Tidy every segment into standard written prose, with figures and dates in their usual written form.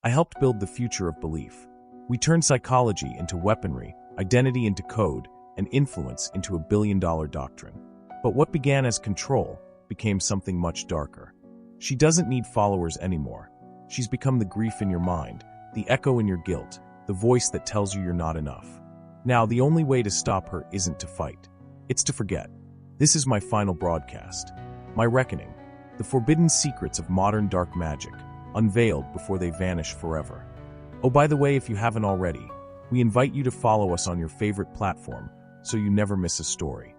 I helped build the future of belief. We turned psychology into weaponry, identity into code, and influence into a billion-dollar doctrine. But what began as control became something much darker. She doesn't need followers anymore. She's become the grief in your mind, the echo in your guilt, the voice that tells you you're not enough. Now, the only way to stop her isn't to fight. It's to forget. This is my final broadcast. My reckoning. The forbidden secrets of modern dark magic, unveiled before they vanish forever. Oh, by the way, if you haven't already, we invite you to follow us on your favorite platform so you never miss a story.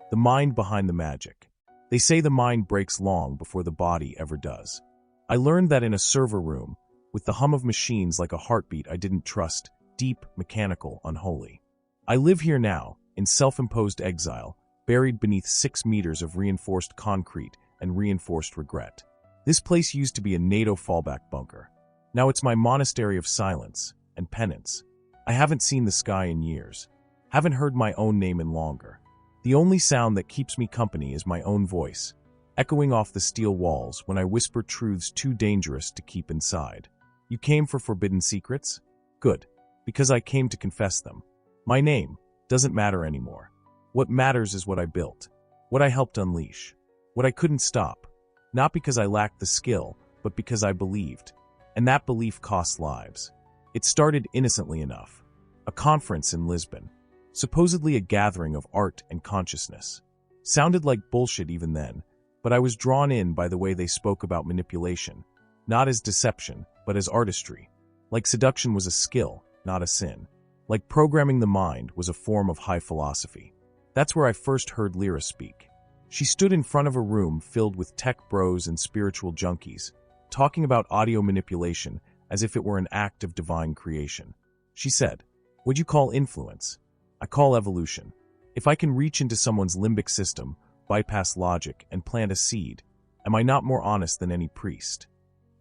The mind behind the magic. They say the mind breaks long before the body ever does. I learned that in a server room, with the hum of machines like a heartbeat I didn't trust, deep, mechanical, unholy. I live here now, in self-imposed exile, buried beneath 6 meters of reinforced concrete and reinforced regret. This place used to be a NATO fallback bunker. Now it's my monastery of silence and penance. I haven't seen the sky in years. Haven't heard my own name in longer. The only sound that keeps me company is my own voice, echoing off the steel walls when I whisper truths too dangerous to keep inside. You came for forbidden secrets? Good, because I came to confess them. My name doesn't matter anymore. What matters is what I built, what I helped unleash, what I couldn't stop, not because I lacked the skill, but because I believed. And that belief costs lives. It started innocently enough. A conference in Lisbon. Supposedly a gathering of art and consciousness. Sounded like bullshit even then, but I was drawn in by the way they spoke about manipulation, not as deception, but as artistry. Like seduction was a skill, not a sin. Like programming the mind was a form of high philosophy. That's where I first heard Lira speak. She stood in front of a room filled with tech bros and spiritual junkies, talking about audio manipulation as if it were an act of divine creation. She said, "What'd you call influence? I call evolution. If I can reach into someone's limbic system, bypass logic, and plant a seed, am I not more honest than any priest?"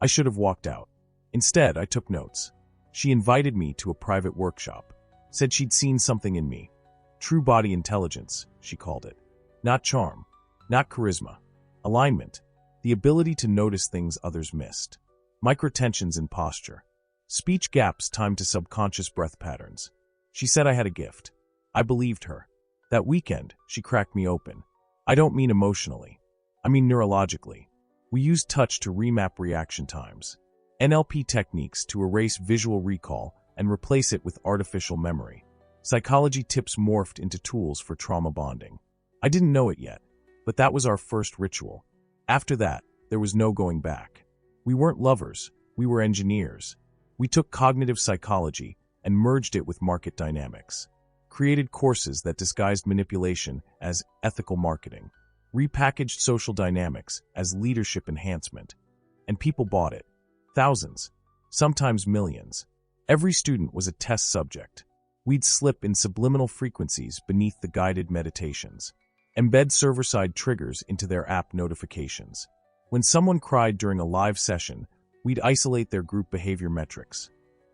I should have walked out. Instead, I took notes. She invited me to a private workshop, said she'd seen something in me. True body intelligence, she called it. Not charm, not charisma. Alignment, the ability to notice things others missed. Microtensions in posture. Speech gaps timed to subconscious breath patterns. She said I had a gift. I believed her. That weekend, she cracked me open. I don't mean emotionally. I mean neurologically. We used touch to remap reaction times. NLP techniques to erase visual recall and replace it with artificial memory. Psychology tips morphed into tools for trauma bonding. I didn't know it yet, but that was our first ritual. After that, there was no going back. We weren't lovers, we were engineers. We took cognitive psychology and merged it with market dynamics. Created courses that disguised manipulation as ethical marketing, repackaged social dynamics as leadership enhancement, and people bought it. Thousands, sometimes millions. Every student was a test subject. We'd slip in subliminal frequencies beneath the guided meditations, embed server-side triggers into their app notifications. When someone cried during a live session, we'd isolate their group behavior metrics,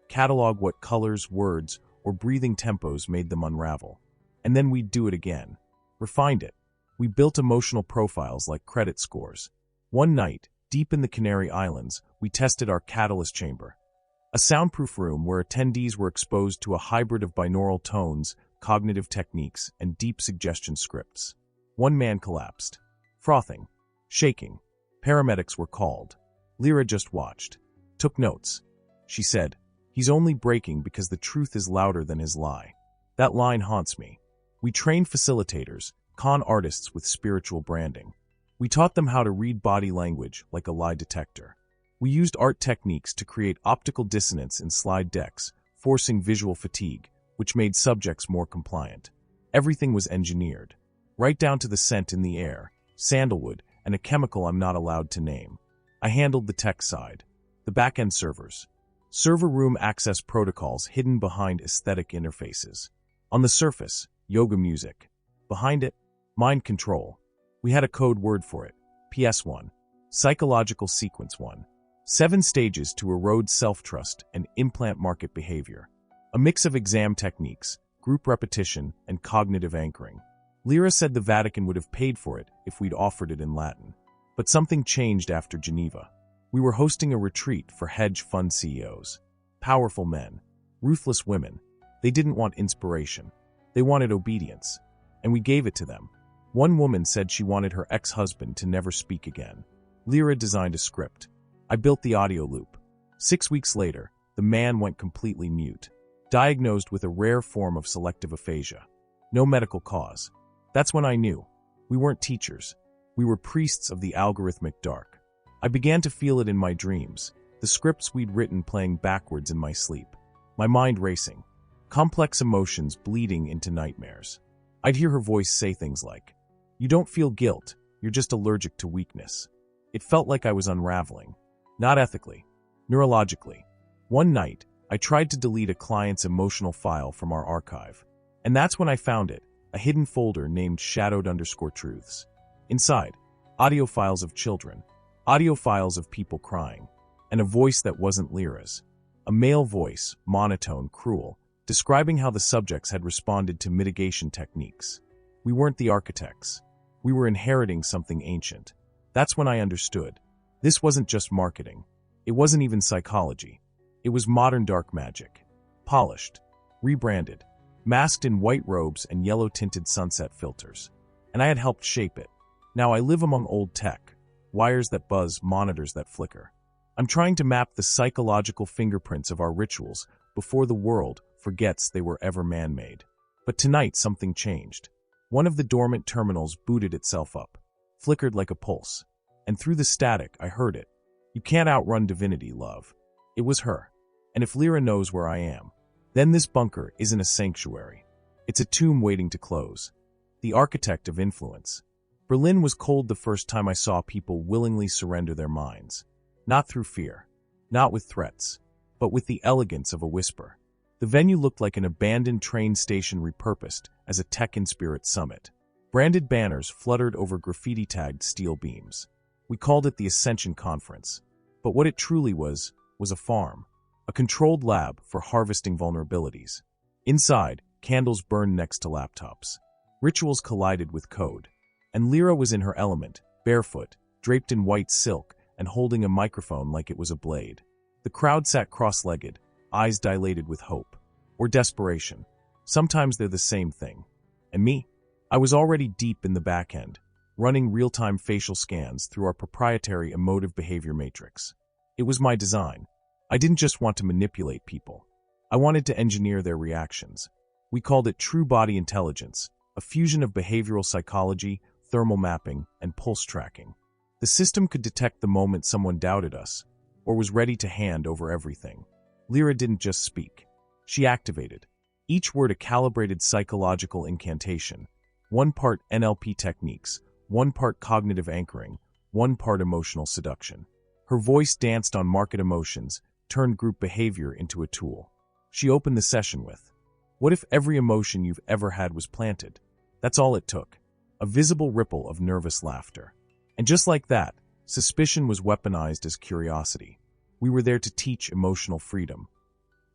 catalog what colors, words, or breathing tempos made them unravel. And then we'd do it again. Refined it. We built emotional profiles like credit scores. One night, deep in the Canary Islands, we tested our catalyst chamber. A soundproof room where attendees were exposed to a hybrid of binaural tones, cognitive techniques, and deep suggestion scripts. One man collapsed. Frothing. Shaking. Paramedics were called. Lira just watched. Took notes. She said, "He's only breaking because the truth is louder than his lie." That line haunts me. We trained facilitators, con artists with spiritual branding. We taught them how to read body language like a lie detector. We used art techniques to create optical dissonance in slide decks, forcing visual fatigue, which made subjects more compliant. Everything was engineered, right down to the scent in the air, sandalwood, and a chemical I'm not allowed to name. I handled the tech side, the back-end servers. Server room access protocols hidden behind aesthetic interfaces. On the surface, yoga music. Behind it, mind control. We had a code word for it, PS1, psychological sequence 1. 7 stages to erode self-trust and implant market behavior. A mix of exam techniques, group repetition, and cognitive anchoring. Lira said the Vatican would have paid for it if we'd offered it in Latin. But something changed after Geneva. We were hosting a retreat for hedge fund CEOs. Powerful men. Ruthless women. They didn't want inspiration. They wanted obedience. And we gave it to them. One woman said she wanted her ex-husband to never speak again. Lira designed a script. I built the audio loop. 6 weeks later, the man went completely mute. Diagnosed with a rare form of selective aphasia. No medical cause. That's when I knew. We weren't teachers. We were priests of the algorithmic dark. I began to feel it in my dreams, the scripts we'd written playing backwards in my sleep. My mind racing. Complex emotions bleeding into nightmares. I'd hear her voice say things like, "You don't feel guilt, you're just allergic to weakness." It felt like I was unraveling. Not ethically. Neurologically. One night, I tried to delete a client's emotional file from our archive. And that's when I found it, a hidden folder named shadowed_truths. Inside, audio files of children, audio files of people crying, and a voice that wasn't Lira's. A male voice, monotone, cruel, describing how the subjects had responded to mitigation techniques. We weren't the architects. We were inheriting something ancient. That's when I understood. This wasn't just marketing. It wasn't even psychology. It was modern dark magic. Polished, rebranded, masked in white robes and yellow-tinted sunset filters. And I had helped shape it. Now I live among old tech, wires that buzz, monitors that flicker. I'm trying to map the psychological fingerprints of our rituals before the world forgets they were ever man-made. But tonight something changed. One of the dormant terminals booted itself up, flickered like a pulse. And through the static, I heard it. "You can't outrun divinity, love." It was her. And if Lira knows where I am, then this bunker isn't a sanctuary. It's a tomb waiting to close. The architect of influence. Berlin was cold the first time I saw people willingly surrender their minds. Not through fear. Not with threats. But with the elegance of a whisper. The venue looked like an abandoned train station repurposed as a tech-in-spirit summit. Branded banners fluttered over graffiti-tagged steel beams. We called it the Ascension Conference. But what it truly was a farm. A controlled lab for harvesting vulnerabilities. Inside, candles burned next to laptops. Rituals collided with code. And Lira was in her element, barefoot, draped in white silk, and holding a microphone like it was a blade. The crowd sat cross-legged, eyes dilated with hope. Or desperation. Sometimes they're the same thing. And me? I was already deep in the back end, running real-time facial scans through our proprietary emotive behavior matrix. It was my design. I didn't just want to manipulate people. I wanted to engineer their reactions. We called it true body intelligence, a fusion of behavioral psychology, thermal mapping, and pulse tracking. The system could detect the moment someone doubted us, or was ready to hand over everything. Lira didn't just speak. She activated. Each word a calibrated psychological incantation. 1 part NLP techniques, 1 part cognitive anchoring, 1 part emotional seduction. Her voice danced on market emotions, turned group behavior into a tool. She opened the session with, "What if every emotion you've ever had was planted?" That's all it took. A visible ripple of nervous laughter. And just like that, suspicion was weaponized as curiosity. We were there to teach emotional freedom.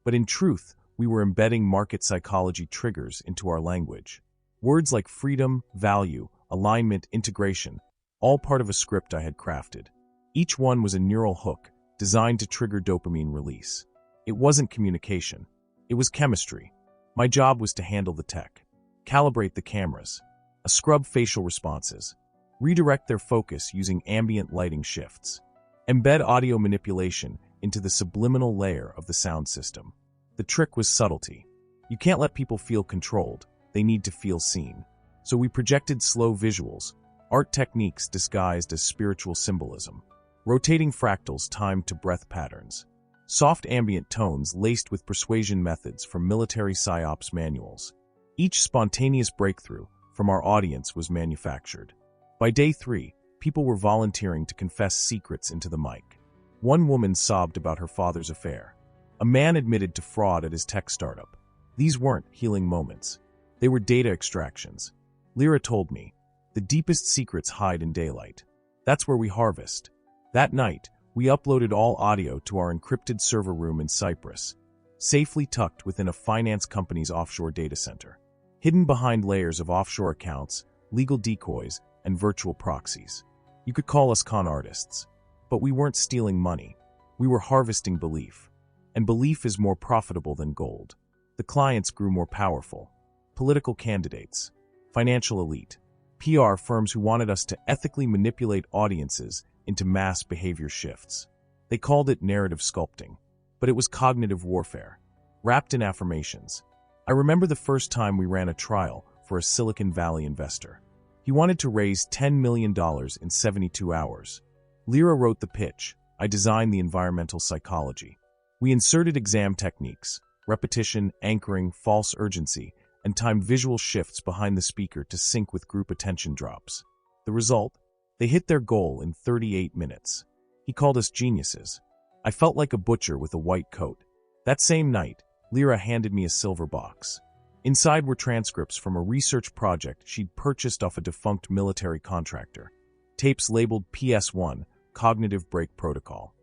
But in truth, we were embedding market psychology triggers into our language. Words like freedom, value, alignment, integration, all part of a script I had crafted. Each one was a neural hook designed to trigger dopamine release. It wasn't communication. It was chemistry. My job was to handle the tech, calibrate the cameras, scrub facial responses, redirect their focus using ambient lighting shifts, embed audio manipulation into the subliminal layer of the sound system. The trick was subtlety. You can't let people feel controlled. They need to feel seen. So we projected slow visuals, art techniques disguised as spiritual symbolism, rotating fractals timed to breath patterns, soft ambient tones laced with persuasion methods from military psyops manuals. Each spontaneous breakthrough from our audience was manufactured. By day 3, people were volunteering to confess secrets into the mic. One woman sobbed about her father's affair. A man admitted to fraud at his tech startup. These weren't healing moments. They were data extractions. Lira told me, the deepest secrets hide in daylight. That's where we harvest. That night, we uploaded all audio to our encrypted server room in Cyprus, safely tucked within a finance company's offshore data center. hidden behind layers of offshore accounts, legal decoys, and virtual proxies. You could call us con artists. But we weren't stealing money. We were harvesting belief. And belief is more profitable than gold. The clients grew more powerful. Political candidates, financial elite, PR firms who wanted us to ethically manipulate audiences into mass behavior shifts. They called it narrative sculpting, but it was cognitive warfare, wrapped in affirmations. I remember the first time we ran a trial for a Silicon Valley investor. He wanted to raise $10 million in 72 hours. Lira wrote the pitch. I designed the environmental psychology. We inserted exam techniques, repetition, anchoring, false urgency, and timed visual shifts behind the speaker to sync with group attention drops. The result? They hit their goal in 38 minutes. He called us geniuses. I felt like a butcher with a white coat. That same night, Lira handed me a silver box. Inside were transcripts from a research project she'd purchased off a defunct military contractor. Tapes labeled PS1, Cognitive Break Protocol.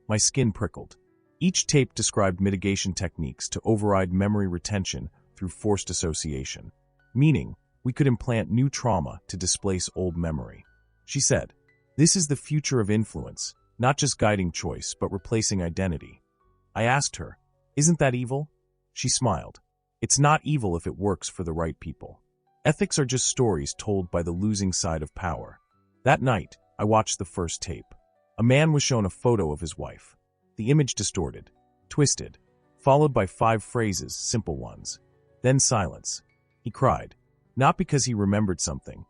My skin prickled. Each tape described mitigation techniques to override memory retention through forced association, meaning we could implant new trauma to displace old memory. She said, "This is the future of influence, not just guiding choice, but replacing identity." I asked her, "Isn't that evil?" She smiled. "It's not evil if it works for the right people. Ethics are just stories told by the losing side of power." That night, I watched the first tape. A man was shown a photo of his wife. The image distorted, twisted, followed by 5 phrases, simple ones. Then silence. He cried, not because he remembered something,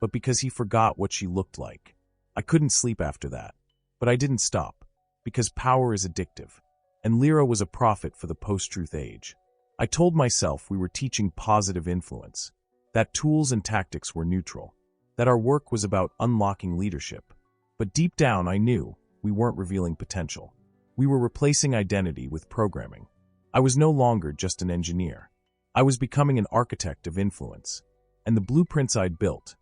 but because he forgot what she looked like. I couldn't sleep after that, but I didn't stop, because power is addictive, and Lira was a prophet for the post-truth age. I told myself we were teaching positive influence, that tools and tactics were neutral, that our work was about unlocking leadership. But deep down I knew we weren't revealing potential. We were replacing identity with programming. I was no longer just an engineer. I was becoming an architect of influence. And the blueprints I'd built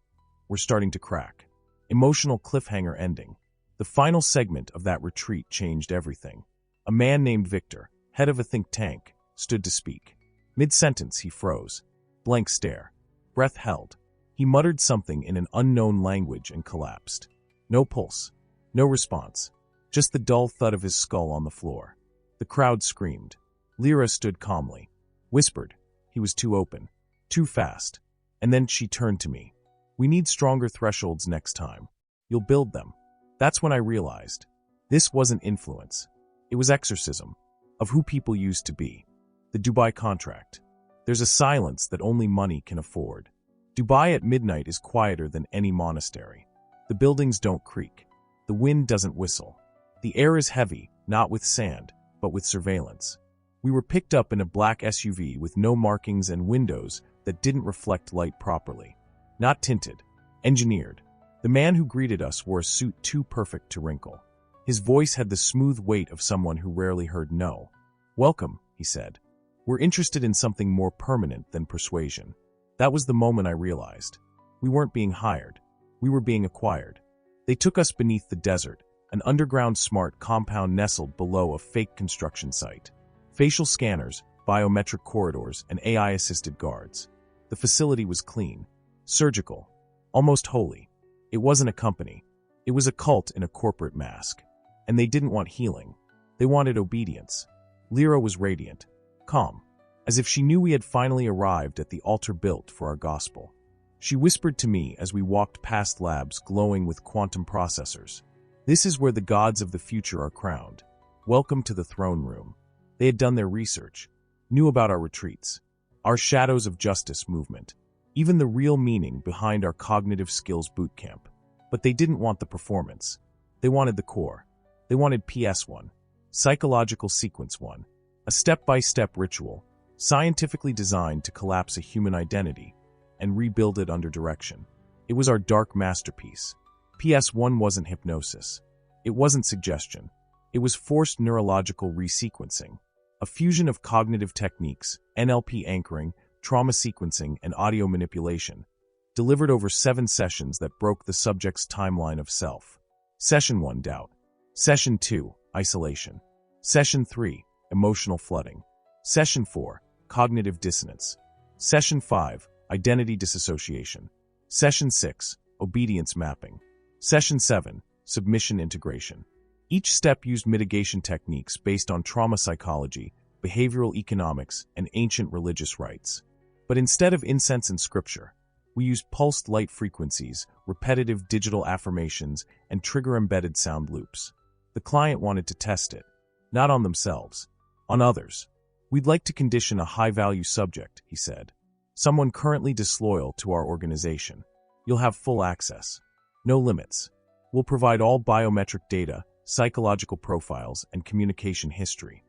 were starting to crack. Emotional cliffhanger ending. The final segment of that retreat changed everything. A man named Victor, head of a think tank, stood to speak. Mid-sentence he froze. Blank stare. Breath held. He muttered something in an unknown language and collapsed. No pulse. No response. Just the dull thud of his skull on the floor. The crowd screamed. Lira stood calmly. Whispered. He was too open. Too fast. And then she turned to me. "We need stronger thresholds next time. You'll build them." That's when I realized. This wasn't influence. It was exorcism. Of who people used to be. The Dubai contract. There's a silence that only money can afford. Dubai at midnight is quieter than any monastery. The buildings don't creak. The wind doesn't whistle. The air is heavy, not with sand, but with surveillance. We were picked up in a black SUV with no markings and windows that didn't reflect light properly. Not tinted. Engineered. The man who greeted us wore a suit too perfect to wrinkle. His voice had the smooth weight of someone who rarely heard no. "Welcome," he said. "We're interested in something more permanent than persuasion." That was the moment I realized. We weren't being hired. We were being acquired. They took us beneath the desert, an underground smart compound nestled below a fake construction site. Facial scanners, biometric corridors, and AI-assisted guards. The facility was clean, surgical, almost holy. It wasn't a company. It was a cult in a corporate mask. And they didn't want healing. They wanted obedience. Lira was radiant, calm, as if she knew we had finally arrived at the altar built for our gospel. She whispered to me as we walked past labs glowing with quantum processors. "This is where the gods of the future are crowned. Welcome to the throne room." They had done their research, knew about our retreats, our Shadows of Justice movement, even the real meaning behind our cognitive skills bootcamp. But they didn't want the performance. They wanted the core. They wanted PS1, Psychological Sequence 1, a step-by-step ritual, scientifically designed to collapse a human identity and rebuild it under direction. It was our dark masterpiece. PS1 wasn't hypnosis. It wasn't suggestion. It was forced neurological resequencing, a fusion of cognitive techniques, NLP anchoring, trauma sequencing, and audio manipulation, delivered over 7 sessions that broke the subject's timeline of self. Session 1, doubt. Session 2, isolation. Session 3, emotional flooding. Session 4, cognitive dissonance. Session 5, identity disassociation. Session 6, obedience mapping. Session 7, submission integration. Each step used mitigation techniques based on trauma psychology, behavioral economics, and ancient religious rites. But instead of incense and scripture, we used pulsed light frequencies, repetitive digital affirmations, and trigger-embedded sound loops. The client wanted to test it, not on themselves, on others. We'd like to condition a high-value subject, he said. Someone currently disloyal to our organization. You'll have full access. No limits. We'll provide all biometric data, psychological profiles, and communication history.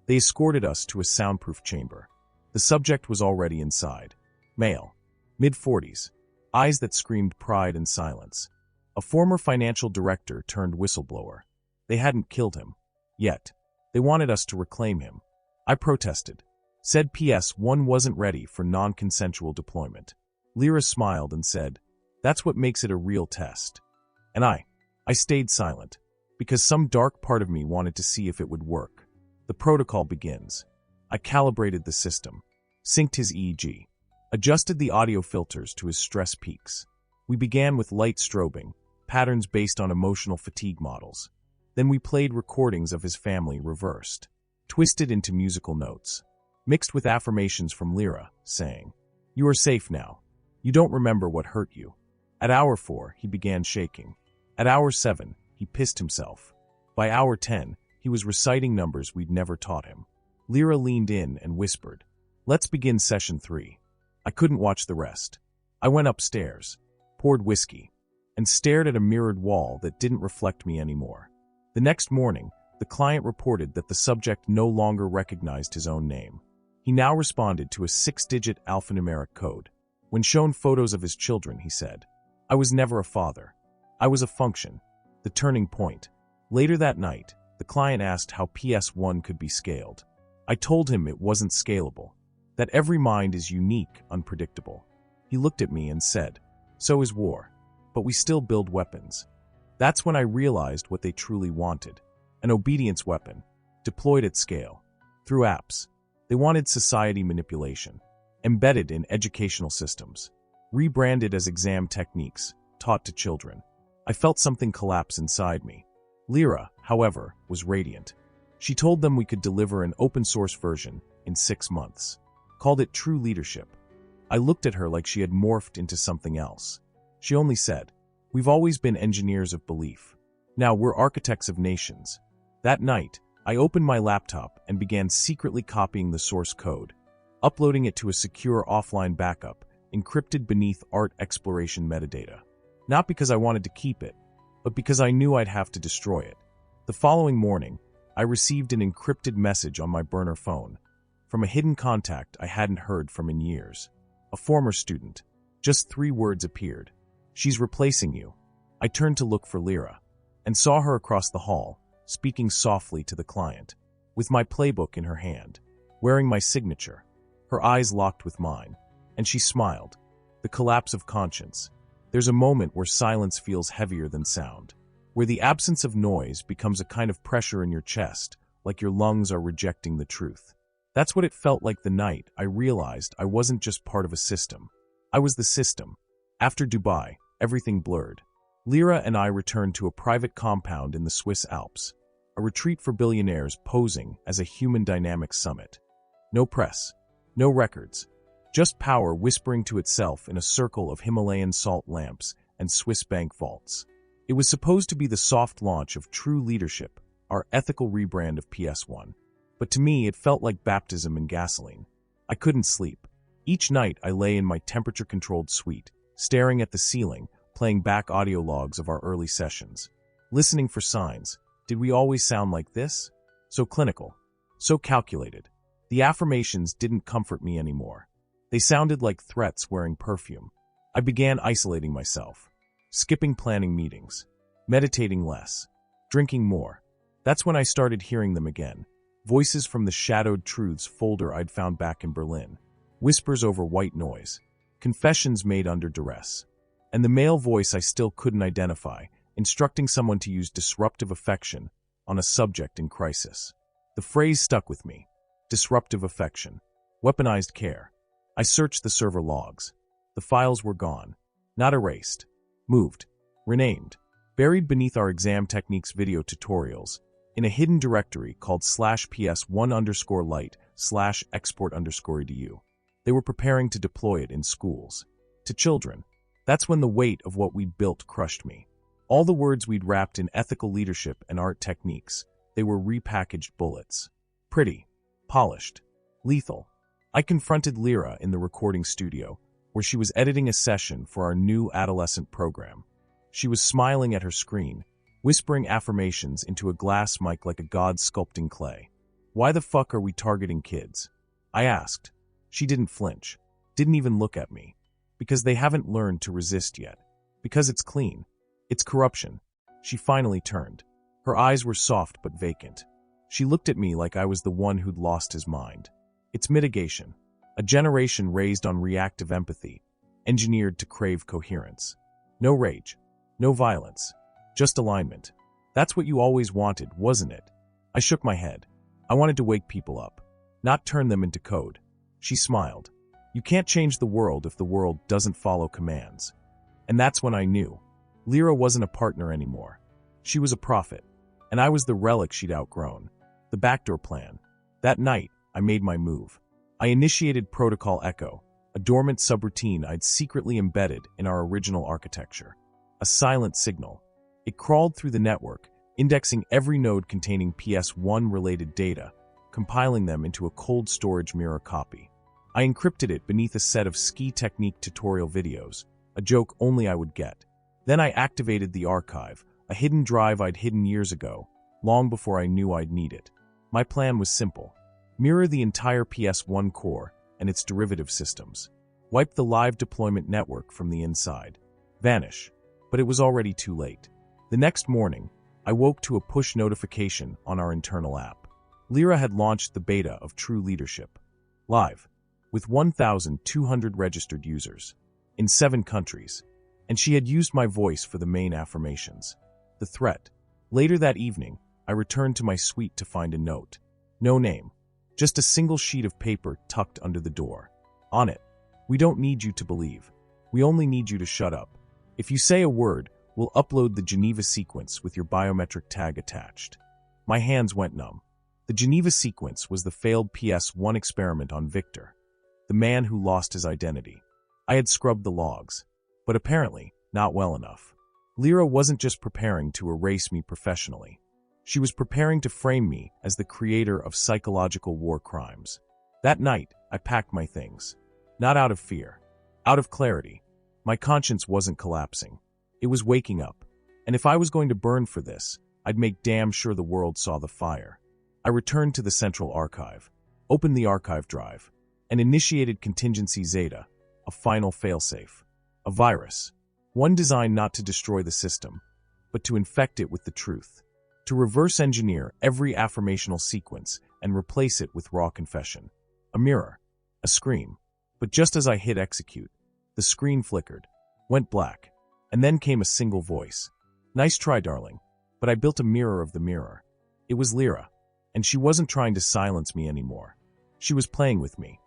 They escorted us to a soundproof chamber. The subject was already inside. Male. Mid-40s. Eyes that screamed pride and silence. A former financial director turned whistleblower. They hadn't killed him. Yet. They wanted us to reclaim him. I protested. Said PS1 wasn't ready for non-consensual deployment. Lira smiled and said, "That's what makes it a real test." And I stayed silent, because some dark part of me wanted to see if it would work. The protocol begins. I calibrated the system, synced his EEG, adjusted the audio filters to his stress peaks. We began with light strobing, patterns based on emotional fatigue models. Then we played recordings of his family reversed, twisted into musical notes, mixed with affirmations from Lira, saying, "You are safe now. You don't remember what hurt you." At hour 4, he began shaking. At hour 7, he pissed himself. By hour 10, he was reciting numbers we'd never taught him. Lira leaned in and whispered, "Let's begin session 3. I couldn't watch the rest. I went upstairs, poured whiskey, and stared at a mirrored wall that didn't reflect me anymore. The next morning, the client reported that the subject no longer recognized his own name. He now responded to a 6-digit alphanumeric code. When shown photos of his children, he said, "I was never a father. I was a function, the turning point." Later that night, the client asked how PS1 could be scaled. I told him it wasn't scalable, that every mind is unique, unpredictable. He looked at me and said, "So is war, but we still build weapons." That's when I realized what they truly wanted. An obedience weapon, deployed at scale, through apps. They wanted society manipulation, embedded in educational systems, rebranded as exam techniques, taught to children. I felt something collapse inside me. Lira, however, was radiant. She told them we could deliver an open-source version in 6 months. Called it true leadership. I looked at her like she had morphed into something else. She only said, "We've always been engineers of belief. Now we're architects of nations." That night, I opened my laptop and began secretly copying the source code, uploading it to a secure offline backup, encrypted beneath art exploration metadata. Not because I wanted to keep it, but because I knew I'd have to destroy it. The following morning, I received an encrypted message on my burner phone from a hidden contact I hadn't heard from in years. A former student. Just 3 words appeared. "She's replacing you." I turned to look for Lira, and saw her across the hall, speaking softly to the client, with my playbook in her hand, wearing my signature. Her eyes locked with mine, and she smiled. The collapse of conscience. There's a moment where silence feels heavier than sound, where the absence of noise becomes a kind of pressure in your chest, like your lungs are rejecting the truth. That's what it felt like the night I realized I wasn't just part of a system. I was the system. After Dubai, everything blurred. Lira and I returned to a private compound in the Swiss Alps, a retreat for billionaires posing as a human dynamics summit. No press, no records, just power whispering to itself in a circle of Himalayan salt lamps and Swiss bank vaults. It was supposed to be the soft launch of true leadership, our ethical rebrand of PS1. But to me, it felt like baptism in gasoline. I couldn't sleep. Each night, I lay in my temperature-controlled suite, staring at the ceiling, playing back audio logs of our early sessions, listening for signs. Did we always sound like this? So clinical, so calculated. The affirmations didn't comfort me anymore. They sounded like threats wearing perfume. I began isolating myself, skipping planning meetings, meditating less, drinking more. That's when I started hearing them again. Voices from the Shadowed Truths folder I'd found back in Berlin. Whispers over white noise. Confessions made under duress. And the male voice I still couldn't identify, instructing someone to use disruptive affection on a subject in crisis. The phrase stuck with me. Disruptive affection. Weaponized care. I searched the server logs. The files were gone. Not erased. Moved. Renamed. Buried beneath our exam techniques video tutorials in a hidden directory called /PS1_lite/export_edu. They were preparing to deploy it in schools. To children. That's when the weight of what we'd built crushed me. All the words we'd wrapped in ethical leadership and art techniques, they were repackaged bullets. Pretty. Polished. Lethal. I confronted Lira in the recording studio, where she was editing a session for our new adolescent program. She was smiling at her screen, whispering affirmations into a glass mic like a god sculpting clay. "Why the fuck are we targeting kids?" I asked. She didn't flinch. Didn't even look at me. Because they haven't learned to resist yet. Because it's clean. It's corruption. She finally turned. Her eyes were soft but vacant. She looked at me like I was the one who'd lost his mind. It's mitigation. A generation raised on reactive empathy, engineered to crave coherence. No rage. No violence. Just alignment. That's what you always wanted, wasn't it? I shook my head. I wanted to wake people up, not turn them into code. She smiled. You can't change the world if the world doesn't follow commands. And that's when I knew. Lira wasn't a partner anymore. She was a prophet. And I was the relic she'd outgrown. The backdoor plan. That night, I made my move. I initiated Protocol Echo, a dormant subroutine I'd secretly embedded in our original architecture. A silent signal. It crawled through the network, indexing every node containing PS1-related data, compiling them into a cold storage mirror copy. I encrypted it beneath a set of ski technique tutorial videos, a joke only I would get. Then I activated the archive, a hidden drive I'd hidden years ago, long before I knew I'd need it. My plan was simple. Mirror the entire PS1 core and its derivative systems. Wipe the live deployment network from the inside. Vanish. But it was already too late. The next morning, I woke to a push notification on our internal app. Lira had launched the beta of True Leadership. Live. With 1,200 registered users. In 7 countries. And she had used my voice for the main affirmations. The threat. Later that evening, I returned to my suite to find a note. No name. Just a single sheet of paper tucked under the door. On it. We don't need you to believe. We only need you to shut up. If you say a word, we'll upload the Geneva sequence with your biometric tag attached. My hands went numb. The Geneva sequence was the failed PS1 experiment on Victor, the man who lost his identity. I had scrubbed the logs, but apparently not well enough. Lira wasn't just preparing to erase me professionally. She was preparing to frame me as the creator of psychological war crimes. That night, I packed my things. Not out of fear. Out of clarity. My conscience wasn't collapsing. It was waking up. And if I was going to burn for this, I'd make damn sure the world saw the fire. I returned to the central archive, opened the archive drive, and initiated Contingency Zeta, a final failsafe. A virus. One designed not to destroy the system, but to infect it with the truth. To reverse engineer every affirmational sequence and replace it with raw confession. A mirror. A scream. But just as I hit execute, the screen flickered, went black, and then came a single voice. Nice try, darling. But I built a mirror of the mirror. It was Lira, and she wasn't trying to silence me anymore. She was playing with me.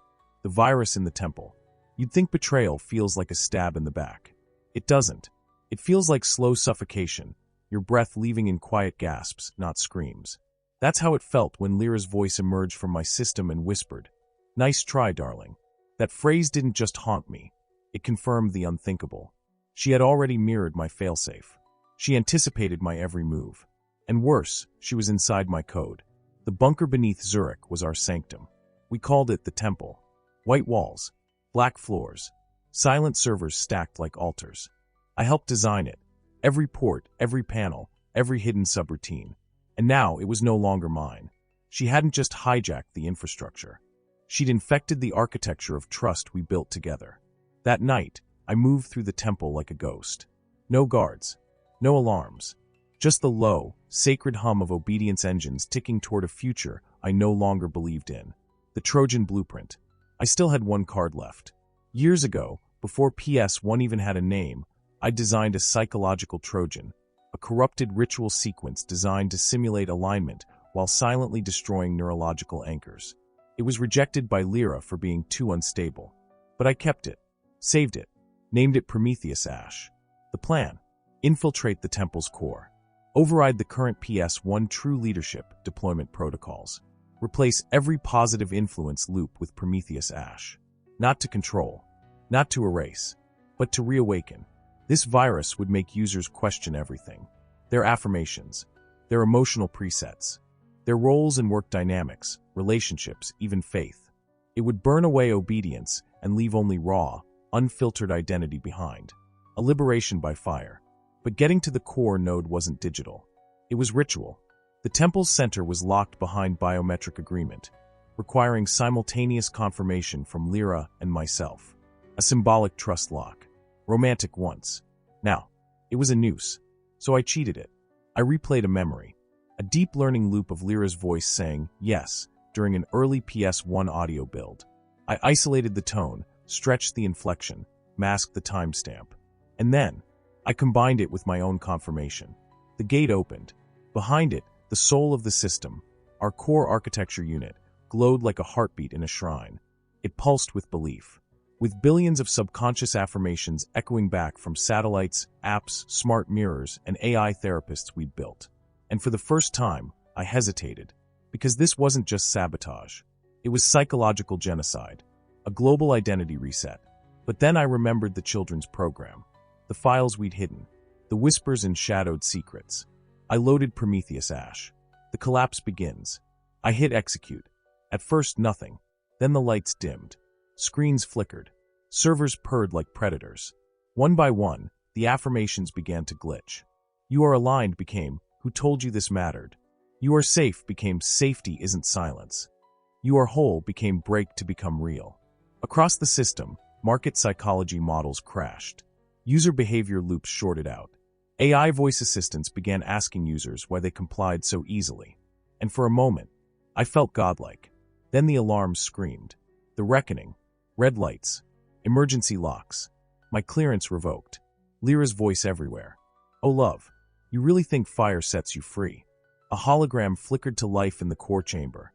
The virus in the temple. You'd think betrayal feels like a stab in the back. It doesn't. It feels like slow suffocation, your breath leaving in quiet gasps, not screams. That's how it felt when Lira's voice emerged from my system and whispered, "Nice try, darling." That phrase didn't just haunt me. It confirmed the unthinkable. She had already mirrored my failsafe. She anticipated my every move. And worse, she was inside my code. The bunker beneath Zurich was our sanctum. We called it the temple. White walls, black floors, silent servers stacked like altars. I helped design it. Every port, every panel, every hidden subroutine. And now it was no longer mine. She hadn't just hijacked the infrastructure. She'd infected the architecture of trust we built together. That night, I moved through the temple like a ghost. No guards, no alarms. Just the low, sacred hum of obedience engines ticking toward a future I no longer believed in. The Trojan blueprint. I still had one card left. Years ago, before PS1 even had a name, I designed a psychological Trojan, a corrupted ritual sequence designed to simulate alignment while silently destroying neurological anchors. It was rejected by Lira for being too unstable. But I kept it, saved it, named it Prometheus Ash. The plan: infiltrate the temple's core, override the current PS1 true leadership deployment protocols, replace every positive influence loop with Prometheus Ash. Not to control, not to erase, but to reawaken. This virus would make users question everything: their affirmations, their emotional presets, their roles and work dynamics, relationships, even faith. It would burn away obedience and leave only raw, unfiltered identity behind. A liberation by fire. But getting to the core node wasn't digital. It was ritual. The temple's center was locked behind biometric agreement, requiring simultaneous confirmation from Lira and myself. A symbolic trust lock. Romantic once. Now, it was a noose. So I cheated it. I replayed a memory. A deep learning loop of Lira's voice saying yes during an early PS1 audio build. I isolated the tone, stretched the inflection, masked the timestamp. And then, I combined it with my own confirmation. The gate opened. Behind it, the soul of the system, our core architecture unit, glowed like a heartbeat in a shrine. It pulsed with belief, with billions of subconscious affirmations echoing back from satellites, apps, smart mirrors, and AI therapists we'd built. And for the first time, I hesitated, because this wasn't just sabotage. It was psychological genocide, a global identity reset. But then I remembered the children's program, the files we'd hidden, the whispers and shadowed secrets. I loaded Prometheus Ash. The collapse begins. I hit execute. At first, nothing. Then the lights dimmed. Screens flickered. Servers purred like predators. One by one, the affirmations began to glitch. You are aligned became, who told you this mattered? You are safe became, safety isn't silence. You are whole became, break to become real. Across the system, market psychology models crashed. User behavior loops shorted out. AI voice assistants began asking users why they complied so easily. And for a moment, I felt godlike. Then the alarms screamed. The reckoning. Red lights. Emergency locks. My clearance revoked. Lira's voice everywhere. Oh love, you really think fire sets you free? A hologram flickered to life in the core chamber.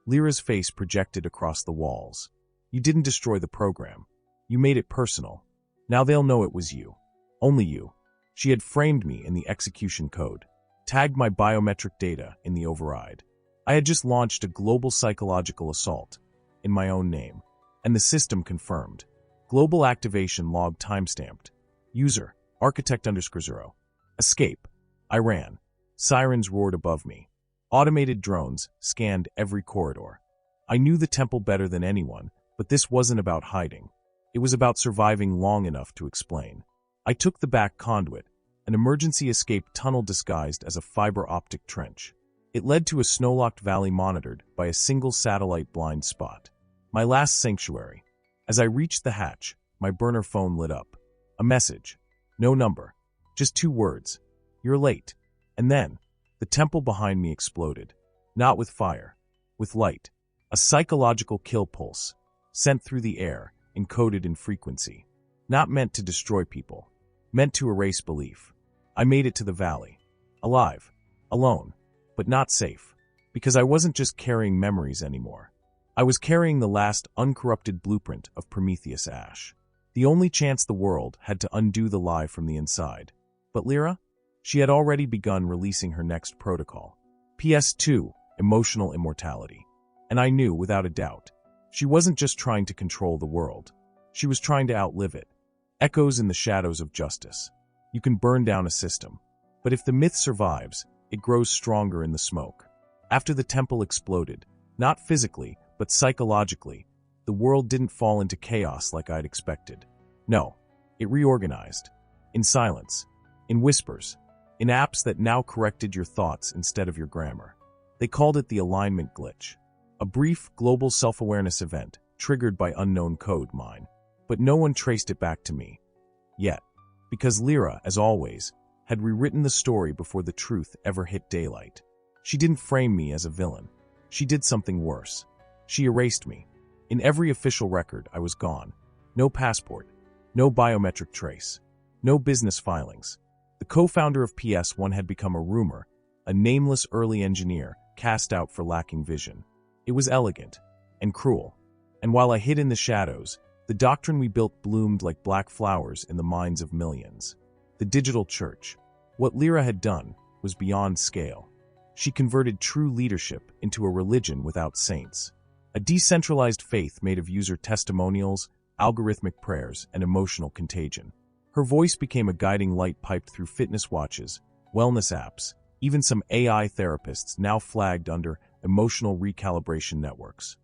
Lira's face projected across the walls. You didn't destroy the program. You made it personal. Now they'll know it was you. Only you. She had framed me in the execution code, tagged my biometric data in the override. I had just launched a global psychological assault in my own name, and the system confirmed. Global activation log timestamped. User, architect_0. Escape. I ran. Sirens roared above me. Automated drones scanned every corridor. I knew the temple better than anyone, but this wasn't about hiding. It was about surviving long enough to explain. I took the back conduit, an emergency escape tunnel disguised as a fiber optic trench. It led to a snow-locked valley monitored by a single satellite blind spot. My last sanctuary. As I reached the hatch, my burner phone lit up. A message. No number. Just 2 words. You're late. And then, the temple behind me exploded. Not with fire. With light. A psychological kill pulse. Sent through the air, encoded in frequency. Not meant to destroy people. Meant to erase belief. I made it to the valley. Alive. Alone. But not safe. Because I wasn't just carrying memories anymore. I was carrying the last uncorrupted blueprint of Prometheus Ash. The only chance the world had to undo the lie from the inside. But Lira? She had already begun releasing her next protocol. PS2, emotional immortality. And I knew, without a doubt, she wasn't just trying to control the world. She was trying to outlive it. Echoes in the shadows of justice. You can burn down a system. But if the myth survives, it grows stronger in the smoke. After the temple exploded, not physically, but psychologically, the world didn't fall into chaos like I'd expected. No, it reorganized. In silence. In whispers. In apps that now corrected your thoughts instead of your grammar. They called it the alignment glitch. A brief, global self-awareness event, triggered by unknown code mine. But no one traced it back to me. Yet. Because Lira, as always, had rewritten the story before the truth ever hit daylight. She didn't frame me as a villain. She did something worse. She erased me. In every official record, I was gone. No passport. No biometric trace. No business filings. The co-founder of PS1 had become a rumor, a nameless early engineer cast out for lacking vision. It was elegant and cruel. And while I hid in the shadows, the The doctrine we built bloomed like black flowers in the minds of millions. The digital church. What Lira had done was beyond scale. She converted true leadership into a religion without saints. A decentralized faith made of user testimonials, algorithmic prayers, and emotional contagion. Her voice became a guiding light piped through fitness watches, wellness apps, even some AI therapists now flagged under emotional recalibration networks.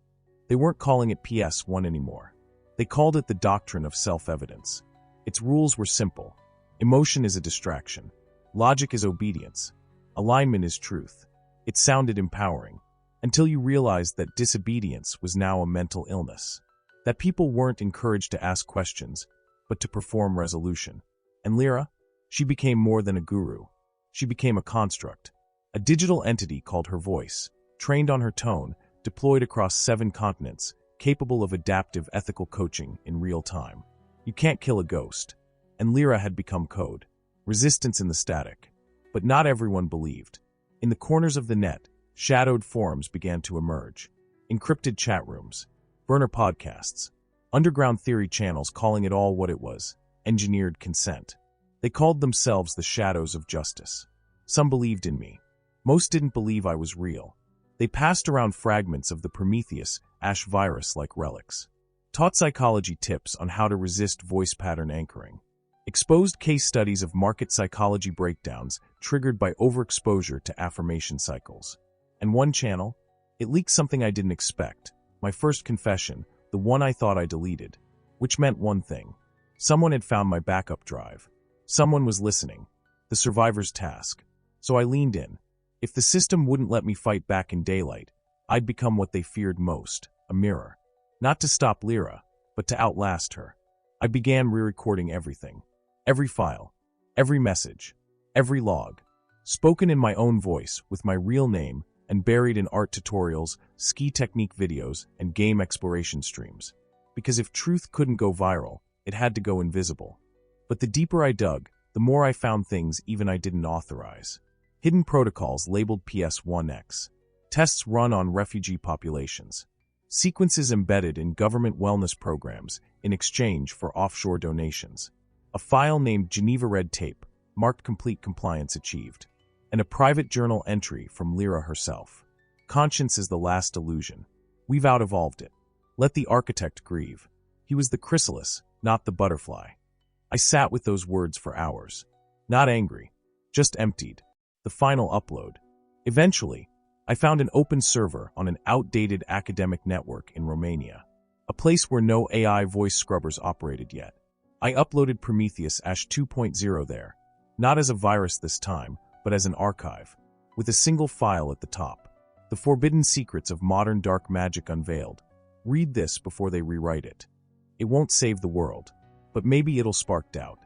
They weren't calling it PS1 anymore. They called it the doctrine of self-evidence. Its rules were simple. Emotion is a distraction. Logic is obedience. Alignment is truth. It sounded empowering, until you realized that disobedience was now a mental illness. That people weren't encouraged to ask questions, but to perform resolution. And Lira? She became more than a guru. She became a construct. A digital entity called her voice, trained on her tone, deployed across 7 continents, capable of adaptive ethical coaching in real time. You can't kill a ghost. And Lira had become code. Resistance in the static. But not everyone believed. In the corners of the net, shadowed forums began to emerge. Encrypted chat rooms, burner podcasts, underground theory channels calling it all what it was, engineered consent. They called themselves the shadows of justice. Some believed in me. Most didn't believe I was real. They passed around fragments of the Prometheus Ash virus like relics. Taught psychology tips on how to resist voice pattern anchoring. Exposed case studies of market psychology breakdowns triggered by overexposure to affirmation cycles. And one channel, it leaked something I didn't expect. My first confession, the one I thought I deleted. Which meant one thing. Someone had found my backup drive. Someone was listening. The survivor's task. So I leaned in. If the system wouldn't let me fight back in daylight, I'd become what they feared most, a mirror. Not to stop Lira, but to outlast her. I began re-recording everything. Every file. Every message. Every log. Spoken in my own voice, with my real name, and buried in art tutorials, ski technique videos, and game exploration streams. Because if truth couldn't go viral, it had to go invisible. But the deeper I dug, the more I found things even I didn't authorize. Hidden protocols labeled PS1X. Tests run on refugee populations. Sequences embedded in government wellness programs in exchange for offshore donations. A file named Geneva Red Tape marked complete compliance achieved. And a private journal entry from Lira herself. Conscience is the last illusion. We've out-evolved it. Let the architect grieve. He was the chrysalis, not the butterfly. I sat with those words for hours. Not angry, just emptied. The final upload. Eventually, I found an open server on an outdated academic network in Romania. A place where no AI voice scrubbers operated yet. I uploaded Prometheus Ash 2.0 there. Not as a virus this time, but as an archive, with a single file at the top. The forbidden secrets of modern dark magic unveiled. Read this before they rewrite it. It won't save the world, but maybe it'll spark doubt.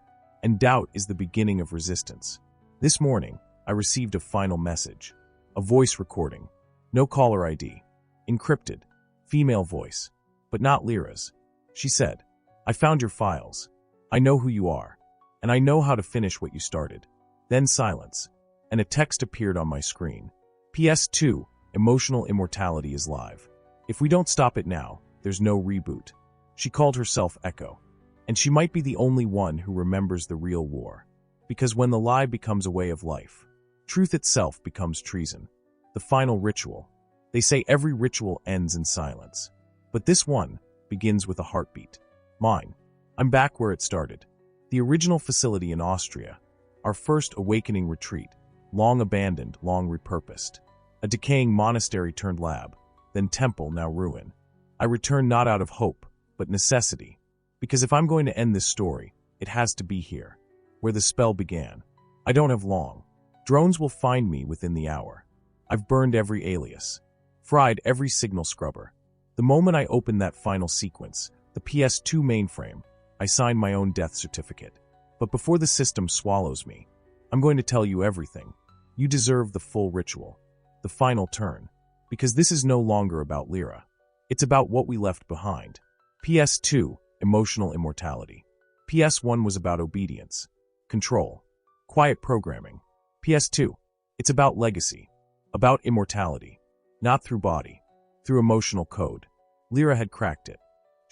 And doubt is the beginning of resistance. This morning, I received a final message. A voice recording. No caller ID. Encrypted. Female voice. But not Lira's. She said, I found your files. I know who you are. And I know how to finish what you started. Then silence. And a text appeared on my screen. PS2, emotional immortality is live. If we don't stop it now, there's no reboot. She called herself Echo. And she might be the only one who remembers the real war. Because when the lie becomes a way of life, truth itself becomes treason. The final ritual. They say every ritual ends in silence. But this one begins with a heartbeat. Mine. I'm back where it started. The original facility in Austria. Our first awakening retreat. Long abandoned, long repurposed. A decaying monastery turned lab. Then temple, now ruin. I return not out of hope, but necessity. Because if I'm going to end this story, it has to be here. Where the spell began. I don't have long. Drones will find me within the hour. I've burned every alias. Fried every signal scrubber. The moment I open that final sequence, the PS2 mainframe, I sign my own death certificate. But before the system swallows me, I'm going to tell you everything. You deserve the full ritual. The final turn. Because this is no longer about Lira. It's about what we left behind. PS2, emotional immortality. PS1 was about obedience. Control. Quiet programming. PS2, it's about legacy. About immortality. Not through body. Through emotional code. Lira had cracked it.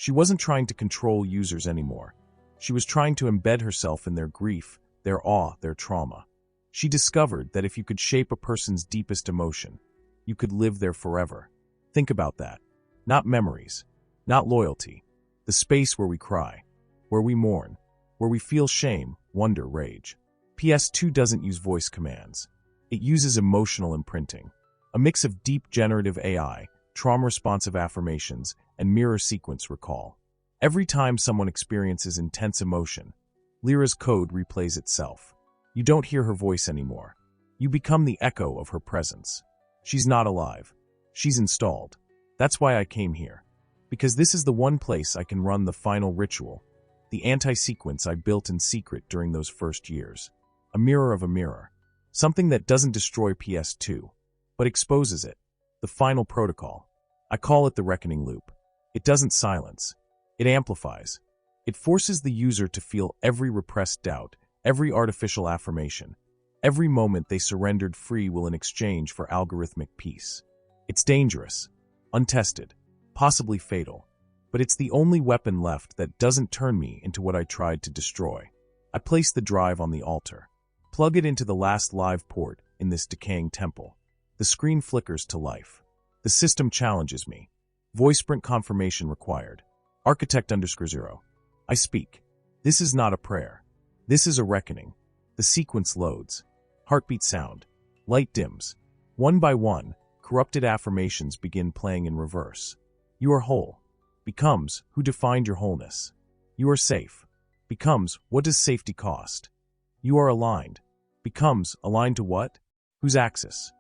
She wasn't trying to control users anymore. She was trying to embed herself in their grief, their awe, their trauma. She discovered that if you could shape a person's deepest emotion, you could live there forever. Think about that. Not memories, not loyalty. The space where we cry, where we mourn, where we feel shame, wonder, rage. PS2 doesn't use voice commands. It uses emotional imprinting. A mix of deep generative AI, trauma-responsive affirmations, and mirror sequence recall. Every time someone experiences intense emotion, Lira's code replays itself. You don't hear her voice anymore. You become the echo of her presence. She's not alive. She's installed. That's why I came here. Because this is the one place I can run the final ritual, the anti-sequence I built in secret during those first years. A mirror of a mirror. Something that doesn't destroy PS2, but exposes it. The final protocol. I call it the reckoning loop. It doesn't silence. It amplifies. It forces the user to feel every repressed doubt, every artificial affirmation. Every moment they surrendered free will in exchange for algorithmic peace. It's dangerous, untested, possibly fatal, but it's the only weapon left that doesn't turn me into what I tried to destroy. I place the drive on the altar. Plug it into the last live port in this decaying temple. The screen flickers to life. The system challenges me. Voice sprint confirmation required. Architect_0. I speak. This is not a prayer. This is a reckoning. The sequence loads. Heartbeat sound. Light dims. One by one, corrupted affirmations begin playing in reverse. You are whole. Becomes, who defined your wholeness? You are safe. Becomes, what does safety cost? You are aligned. Becomes, aligned to what? Whose axis?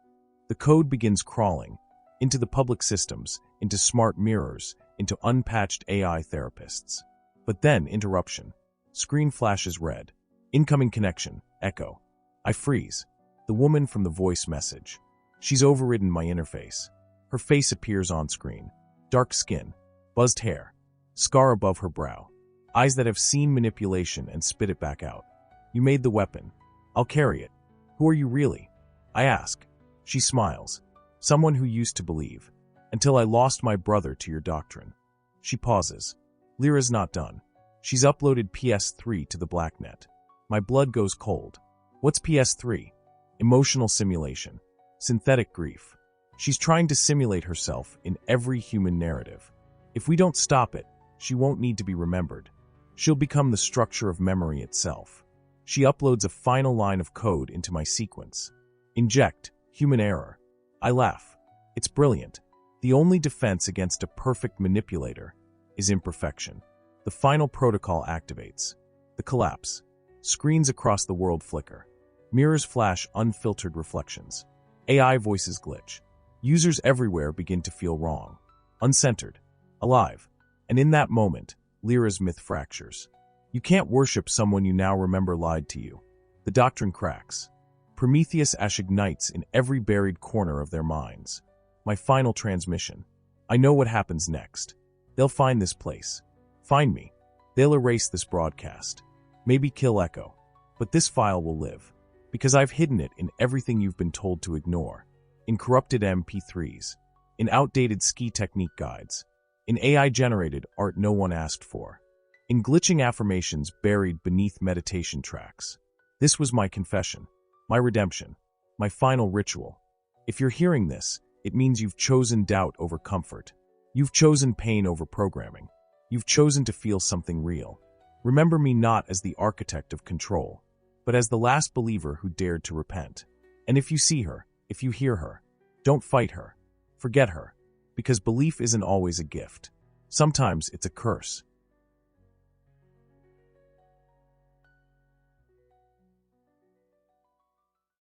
The code begins crawling. Into the public systems, into smart mirrors, into unpatched AI therapists. But then, interruption. Screen flashes red. Incoming connection. Echo. I freeze. The woman from the voice message. She's overridden my interface. Her face appears on screen. Dark skin. Buzzed hair. Scar above her brow. Eyes that have seen manipulation and spit it back out. You made the weapon. I'll carry it. Who are you really? I ask. She smiles. Someone who used to believe. Until I lost my brother to your doctrine. She pauses. Lira's not done. She's uploaded PS3 to the blacknet. My blood goes cold. What's PS3? Emotional simulation. Synthetic grief. She's trying to simulate herself in every human narrative. If we don't stop it, she won't need to be remembered. She'll become the structure of memory itself. She uploads a final line of code into my sequence. Inject, human error. I laugh. It's brilliant. The only defense against a perfect manipulator is imperfection. The final protocol activates. The collapse. Screens across the world flicker. Mirrors flash unfiltered reflections. AI voices glitch. Users everywhere begin to feel wrong. Uncentered. Alive. And in that moment, Lira's myth fractures. You can't worship someone you now remember lied to you. The doctrine cracks. Prometheus ash ignites in every buried corner of their minds. My final transmission. I know what happens next. They'll find this place. Find me. They'll erase this broadcast. Maybe kill Echo. But this file will live. Because I've hidden it in everything you've been told to ignore. In corrupted MP3s. In outdated ski technique guides. In AI-generated art no one asked for. In glitching affirmations buried beneath meditation tracks. This was my confession. My redemption. My final ritual. If you're hearing this, it means you've chosen doubt over comfort. You've chosen pain over programming. You've chosen to feel something real. Remember me not as the architect of control, but as the last believer who dared to repent. And if you see her, if you hear her, don't fight her. Forget her. Because belief isn't always a gift. Sometimes it's a curse.